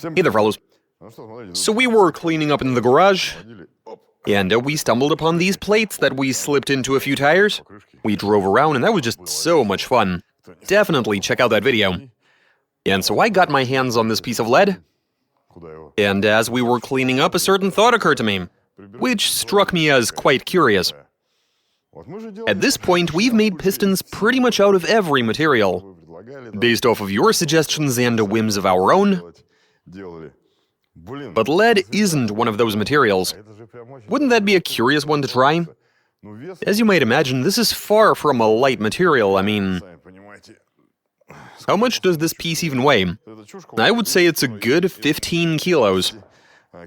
Hey there, fellows. So we were cleaning up in the garage, and we stumbled upon these plates that we slipped into a few tires. We drove around, and that was just so much fun. Definitely check out that video. And so I got my hands on this piece of lead, and as we were cleaning up, a certain thought occurred to me, which struck me as quite curious. At this point, we've made pistons pretty much out of every material, based off of your suggestions and whims of our own. But lead isn't one of those materials. Wouldn't that be a curious one to try? As you might imagine, this is far from a light material. I mean, how much does this piece even weigh? I would say it's a good 15 kilos.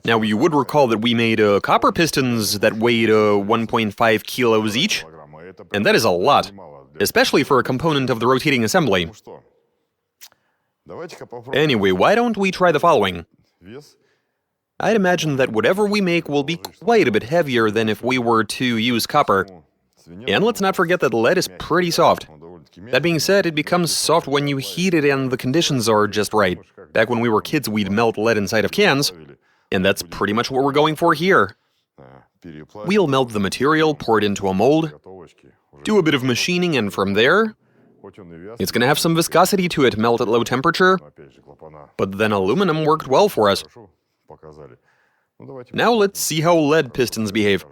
Now, you would recall that we made copper pistons that weighed 1.5 kilos each, and that is a lot, especially for a component of the rotating assembly. Anyway, why don't we try the following? I'd imagine that whatever we make will be quite a bit heavier than if we were to use copper. And let's not forget that lead is pretty soft. That being said, it becomes soft when you heat it and the conditions are just right. Back when we were kids, we'd melt lead inside of cans, and that's pretty much what we're going for here. We'll melt the material, pour it into a mold, do a bit of machining, and from there, it's going to have some viscosity to it, melt at low temperature, but then aluminum worked well for us. Now let's see how lead pistons behave.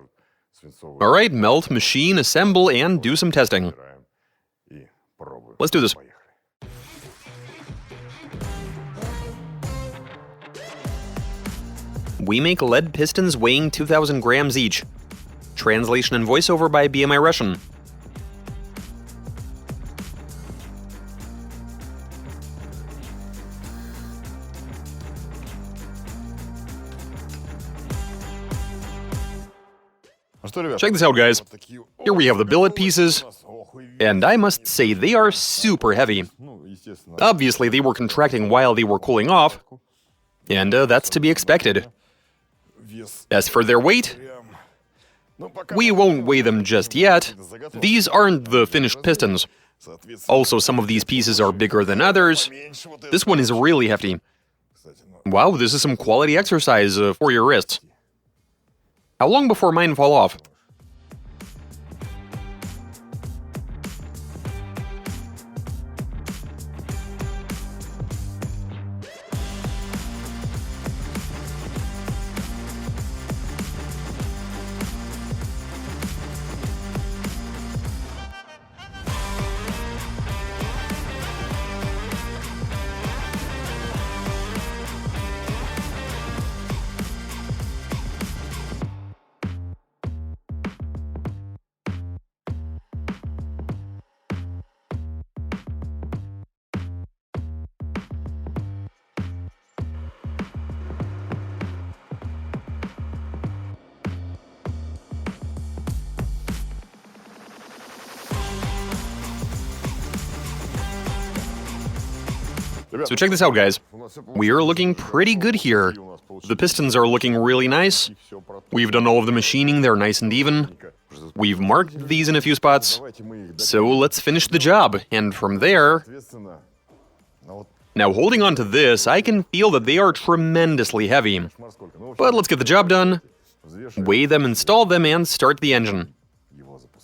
Alright, melt, machine, assemble, and do some testing. Let's do this. We make lead pistons weighing 2,000 grams each. Translation and voiceover by BMI Russian. Check this out, guys. Here we have the billet pieces, and I must say they are super heavy. Obviously, they were contracting while they were cooling off, and that's to be expected. As for their weight, we won't weigh them just yet. These aren't the finished pistons. Also, some of these pieces are bigger than others. This one is really hefty. Wow, this is some quality exercise for your wrists. How long before mine fall off? So check this out, guys. We are looking pretty good here. The pistons are looking really nice. We've done all of the machining, they're nice and even. We've marked these in a few spots. So let's finish the job, and from there... Now, holding on to this, I can feel that they are tremendously heavy. But let's get the job done, weigh them, install them, and start the engine.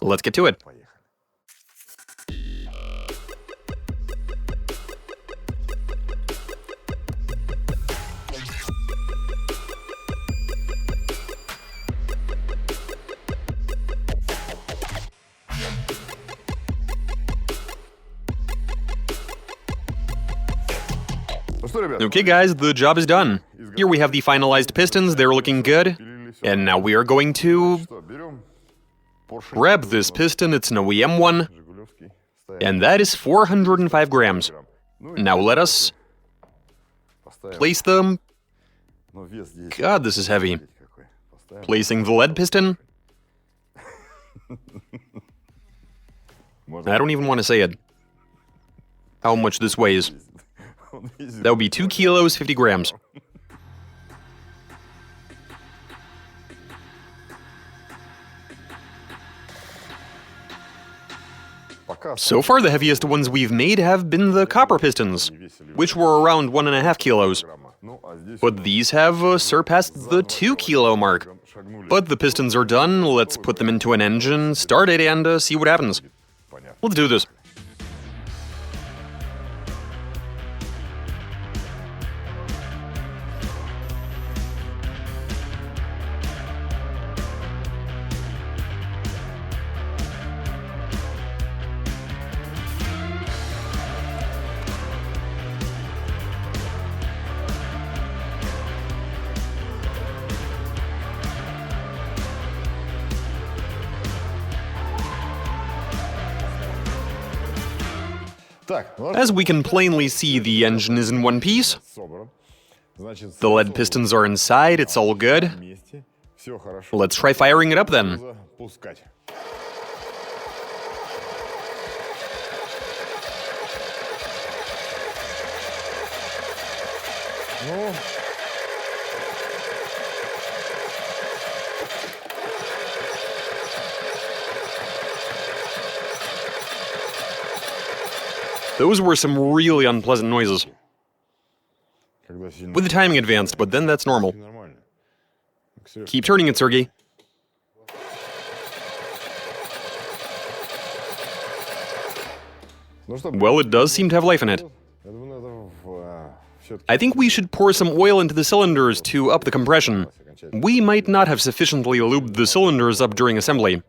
Let's get to it. Okay, guys, the job is done. Here we have the finalized pistons, they're looking good. And now we are going to grab this piston, it's an OEM one, and that is 405 grams. Now let us place them. God, this is heavy. Placing the lead piston. I don't even want to say it. How much this weighs. That would be 2 kilos, 50 grams. So far, the heaviest ones we've made have been the copper pistons, which were around 1.5 kilos. But these have surpassed the 2-kilo mark. But the pistons are done, let's put them into an engine, start it, and see what happens. Let's do this. As we can plainly see, the engine is in one piece. The lead pistons are inside, it's all good. Let's try firing it up then. Those were some really unpleasant noises. With the timing advanced, but then that's normal. Keep turning it, Sergey. Well, it does seem to have life in it. I think we should pour some oil into the cylinders to up the compression. We might not have sufficiently lubed the cylinders up during assembly.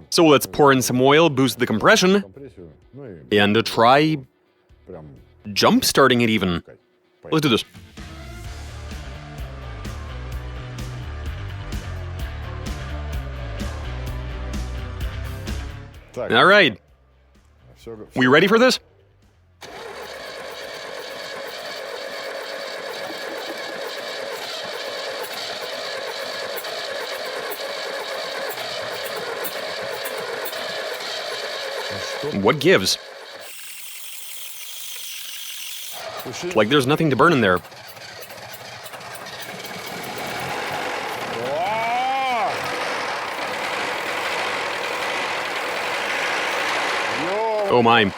So let's pour in some oil, boost the compression, and try jump-starting it even. Let's do this. All right. We ready for this? What gives? Like there's nothing to burn in there. Oh my.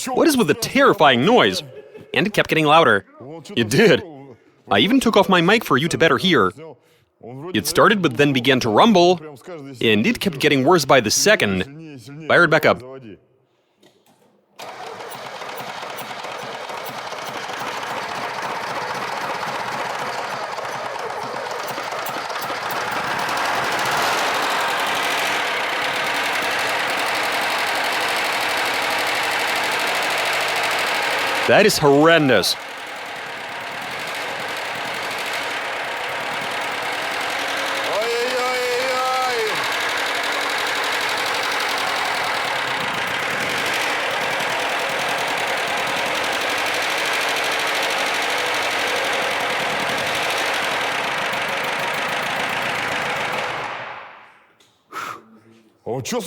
What is with the terrifying noise? And it kept getting louder. It did. I even took off my mic for you to better hear. It started but then began to rumble, and it kept getting worse by the second. Fire it back up. That is horrendous.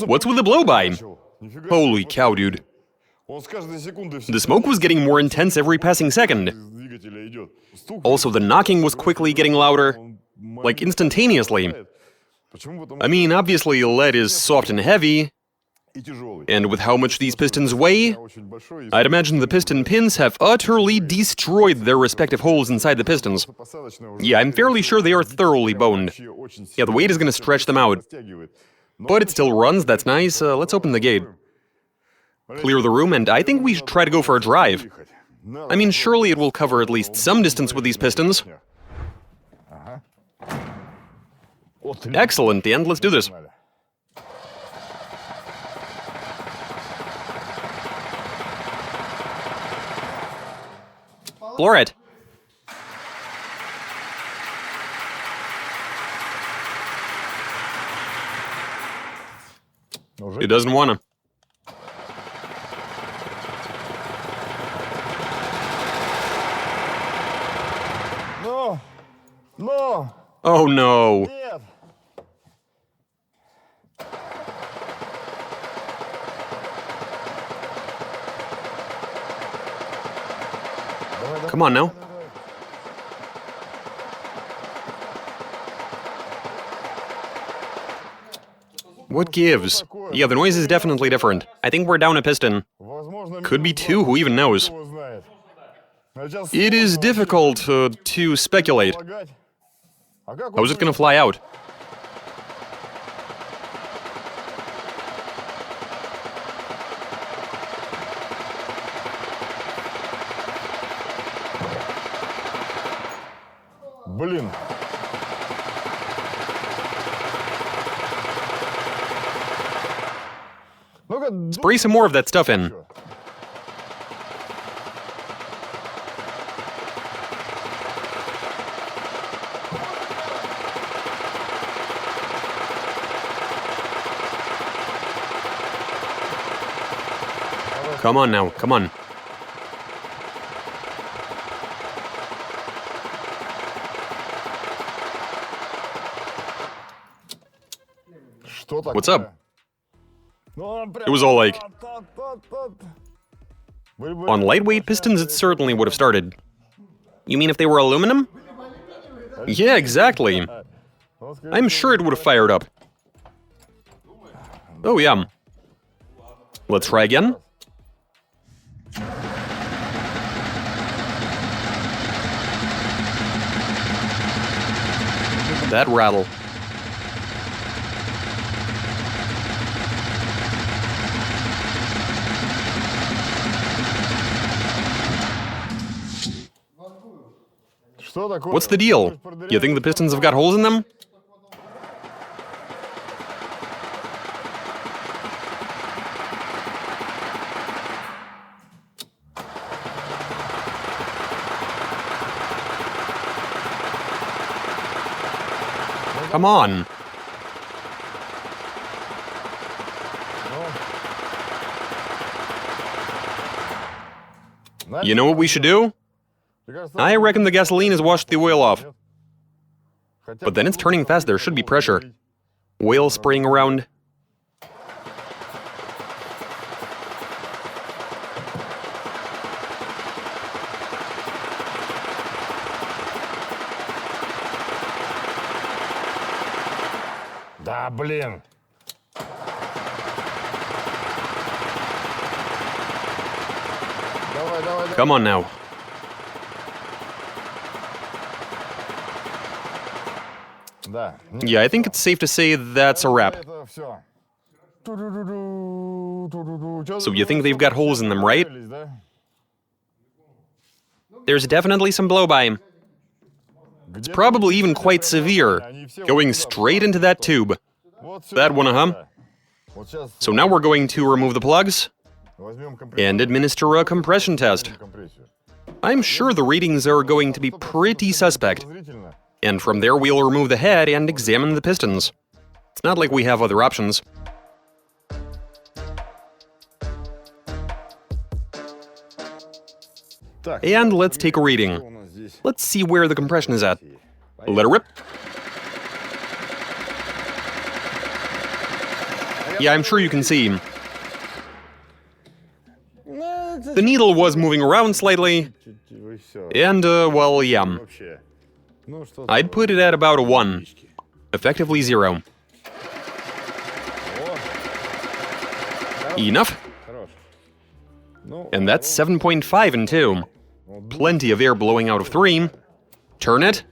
What's with the blow-by? Holy cow, dude. The smoke was getting more intense every passing second. Also, the knocking was quickly getting louder, like instantaneously. I mean, obviously lead is soft and heavy, and with how much these pistons weigh, I'd imagine the piston pins have utterly destroyed their respective holes inside the pistons. Yeah, I'm fairly sure they are thoroughly boned. Yeah, the weight is gonna stretch them out. But it still runs, that's nice. Let's open the gate. Clear the room, and I think we should try to go for a drive. I mean, surely it will cover at least some distance with these pistons. Excellent, and let's do this. Floor it. It doesn't wanna. No! Oh no. Нет! Come on now. What gives? Yeah, the noise is definitely different. I think we're down a piston. Could be two, who even knows? It is difficult to speculate. How is it gonna fly out? Блин. Spray some more of that stuff in. Come on now, come on. What's up? It was all like... On lightweight pistons, it certainly would have started. You mean if they were aluminum? Yeah, exactly. I'm sure it would have fired up. Oh, yeah. Let's try again. That rattle. What's the deal? You think the pistons have got holes in them? Come on. You know what we should do? I reckon the gasoline has washed the oil off. But then it's turning fast, there should be pressure. Oil spraying around. Да, блин. Come on now. Yeah, I think it's safe to say that's a wrap. So you think they've got holes in them, right? There's definitely some blow-by. It's probably even quite severe, going straight into that tube. That one, huh? So now we're going to remove the plugs and administer a compression test. I'm sure the readings are going to be pretty suspect. And from there we'll remove the head and examine the pistons. It's not like we have other options. And let's take a reading. Let's see where the compression is at. Let it rip. Yeah, I'm sure you can see. The needle was moving around slightly. And, well, yeah. I'd put it at about a 1. Effectively 0. Enough? And that's 7.5 in 2. Plenty of air blowing out of 3. Turn it.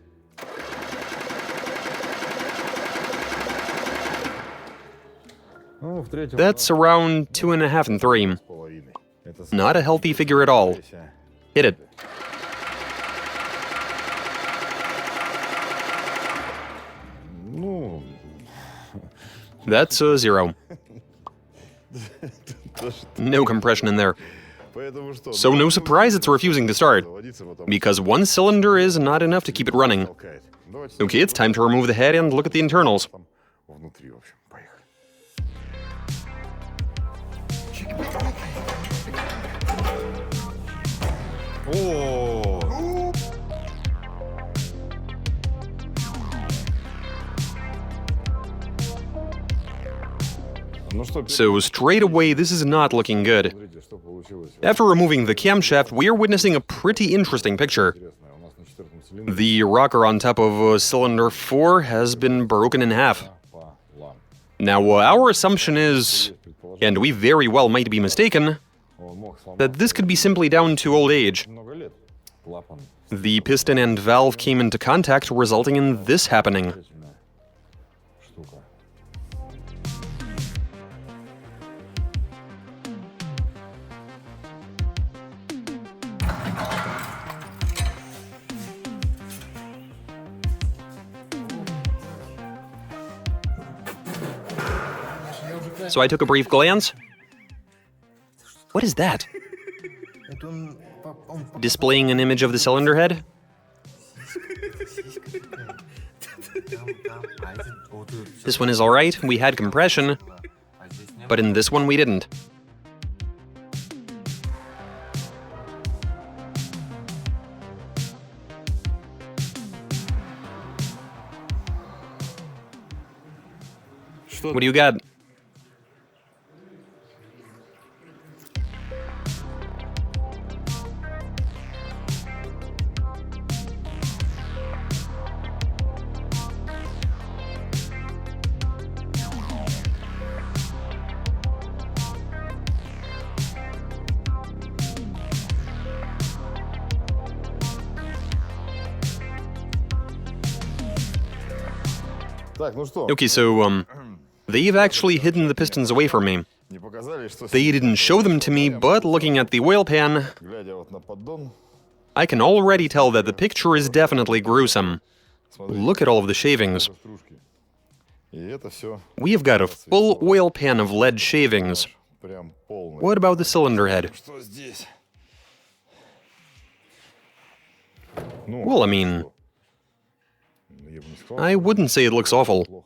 That's around 2.5 in 3. Not a healthy figure at all. Hit it. That's a 0. No compression in there. So no surprise it's refusing to start, because one cylinder is not enough to keep it running. Okay, it's time to remove the head and look at the internals. So straight away, this is not looking good. After removing the camshaft, we are witnessing a pretty interesting picture. The rocker on top of cylinder 4 has been broken in half. Now, our assumption is, and we very well might be mistaken, that this could be simply down to old age. The piston and valve came into contact, resulting in this happening. So I took a brief glance. What is that? Displaying an image of the cylinder head? This one is alright, we had compression, but in this one we didn't. What do you got? Okay, so, they've actually hidden the pistons away from me. They didn't show them to me, but looking at the oil pan, I can already tell that the picture is definitely gruesome. Look at all of the shavings. We have got a full oil pan of lead shavings. What about the cylinder head? Well, I mean, I wouldn't say it looks awful.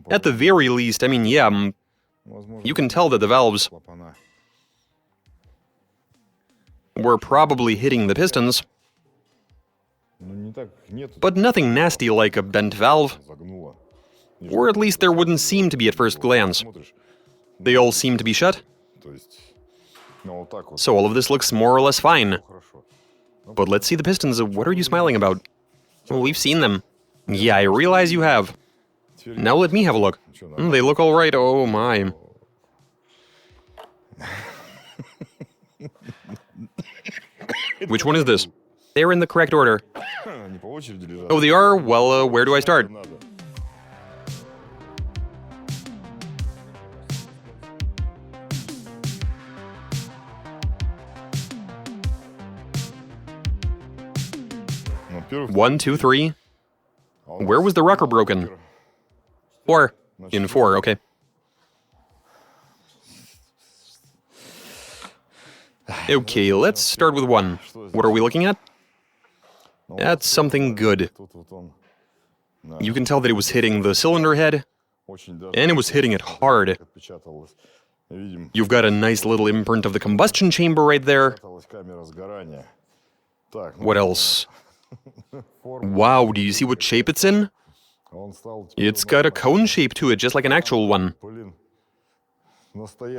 At the very least, I mean, yeah, you can tell that the valves were probably hitting the pistons, but nothing nasty like a bent valve, or at least there wouldn't seem to be at first glance. They all seem to be shut, so all of this looks more or less fine. But let's see the pistons. What are you smiling about? Well, we've seen them. Yeah, I realize you have. Now let me have a look. They look all right. Oh my. Which one is this? They're in the correct order. Oh, they are? Well, where do I start? One, two, three. Where was the rocker broken? 4. In 4, okay. Okay, let's start with 1. What are we looking at? That's something good. You can tell that it was hitting the cylinder head, and it was hitting it hard. You've got a nice little imprint of the combustion chamber right there. What else? Wow, do you see what shape it's in? It's got a cone shape to it, just like an actual one.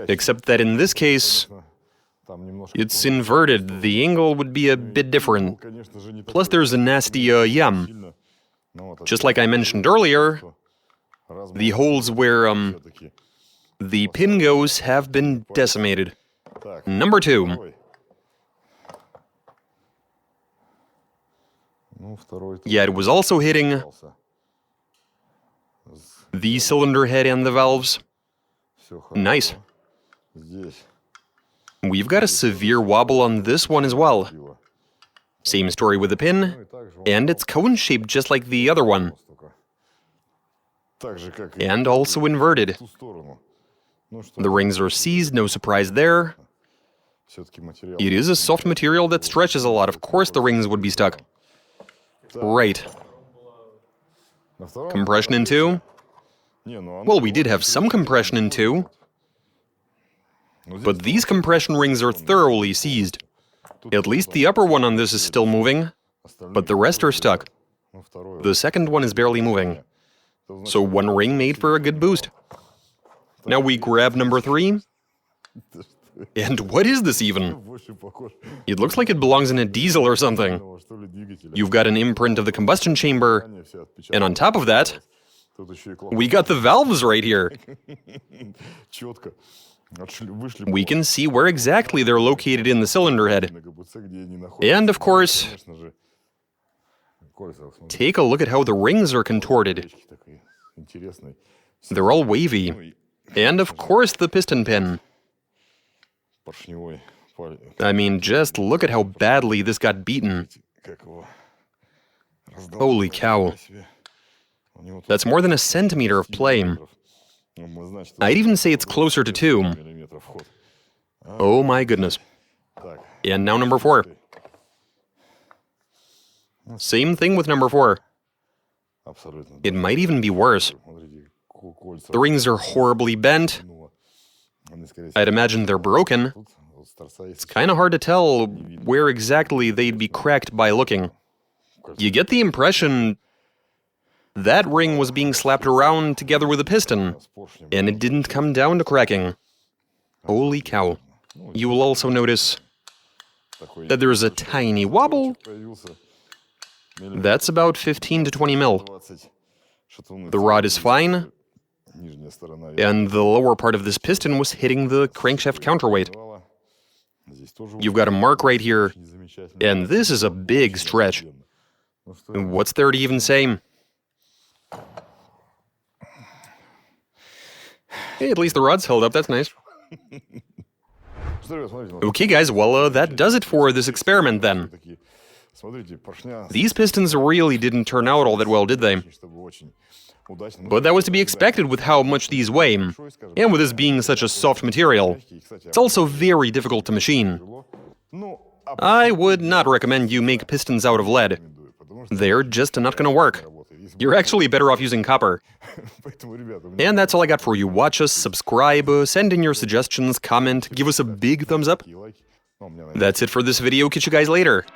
Except that in this case, it's inverted. The angle would be a bit different. Plus there's a nasty yam. Just like I mentioned earlier, the holes where the pin goes have been decimated. Number 2. Yeah, it was also hitting the cylinder head and the valves. Nice. We've got a severe wobble on this one as well. Same story with the pin, and it's cone-shaped just like the other one. And also inverted. The rings are seized, no surprise there. It is a soft material that stretches a lot. Of course the rings would be stuck. Right. Compression in 2? Well, we did have some compression in 2. But these compression rings are thoroughly seized. At least the upper one on this is still moving, but the rest are stuck. The second one is barely moving. So 1 ring made for a good boost. Now we grab number 3. And what is this even? It looks like it belongs in a diesel or something. You've got an imprint of the combustion chamber, and on top of that, We got the valves right here. We can see where exactly they're located in the cylinder head. And of course, take a look at how the rings are contorted. They're all wavy. And of course the piston pin. I mean, just look at how badly this got beaten. Holy cow. That's more than a centimeter of play. I'd even say it's closer to 2. Oh my goodness. And now number 4. Same thing with number 4. It might even be worse. The rings are horribly bent. I'd imagine they're broken. It's kind of hard to tell where exactly they'd be cracked by looking. You get the impression that ring was being slapped around together with a piston, and it didn't come down to cracking. Holy cow. You will also notice that there's a tiny wobble. That's about 15 to 20 mil. The rod is fine, and the lower part of this piston was hitting the crankshaft counterweight. You've got a mark right here, and this is a big stretch. What's there to even say? Hey, at least the rod's held up, that's nice. Okay guys, well that does it for this experiment then. These pistons really didn't turn out all that well, did they? But that was to be expected with how much these weigh, and with this being such a soft material. It's also very difficult to machine. I would not recommend you make pistons out of lead. They're just not gonna work. You're actually better off using copper. And that's all I got for you. Watch us, subscribe, send in your suggestions, comment, give us a big thumbs up. That's it for this video. Catch you guys later.